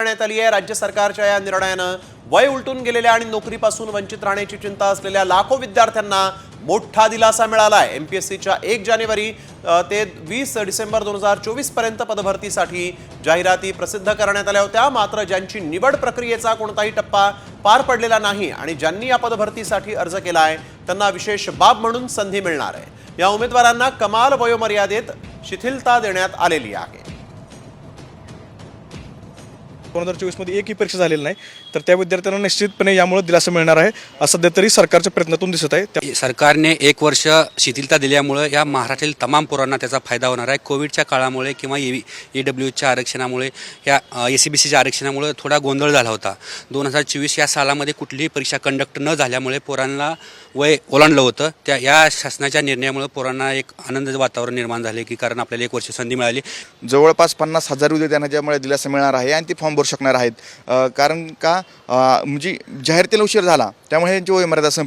देण्यात आली आहे। राज्य सरकारच्या या निर्णयानं वय उलटून गेलेल्या आणि नोकरीपासून वंचित राहण्याची चिंता असलेल्या लाखो विद्यार्थ्यांना मोठा दिलासा मिळाला आहे। एमपीएससीच्या 1 जानेवारी ते 20 डिसेंबर 2024 पर्यंत पदभरतीसाठी जाहिराती प्रसिद्ध करण्यात आल्या होत्या। मात्र ज्यांची निवड प्रक्रियेचा कोणताही टप्पा पार पडलेला नाही आणि ज्यांनी या पदभरतीसाठी अर्ज केला आहे त्यांना विशेष बाब म्हणून संधी मिळणार आहे। या उमेदवारांना कमाल वयोमर्यादेत शिथिलता देण्यात आलेली आहे। 2024 मध्ये एकही परीक्षा झालेली नाही, तर त्या विद्यार्थ्यांना निश्चितपणे यामुळे दिलासा मिळणार आहे असं सध्या तरी सरकारच्या प्रयत्नातून दिसत आहे। सरकारने 1 वर्ष शिथिलता दिल्यामुळे या महाराष्ट्रातील तमाम पोरांना त्याचा फायदा होणार आहे। कोविडच्या काळामुळे किंवा EWच्या आरक्षणामुळे या SCBCच्या आरक्षणामुळे थोडा गोंधळ झाला होता। 2024 या सालामध्ये कुठलीही परीक्षा कंडक्ट न झाल्यामुळे पोरांना वय ओलांडलं होतं। या शासनाच्या निर्णयामुळे पोरांना एक आनंदाचं वातावरण निर्माण झाले की कारण आपल्याला 1 वर्ष संधी मिळाली। जवळपास 50,000 विद्यार्थ्यांना ज्यामुळे दिलासा मिळणार आहे आणि ते फॉर्म भरू शकणार आहेत। कारण का म्हणजे जाहिरातीला उशीर झाला त्यामुळे यांची वयोमर्यादा संपली।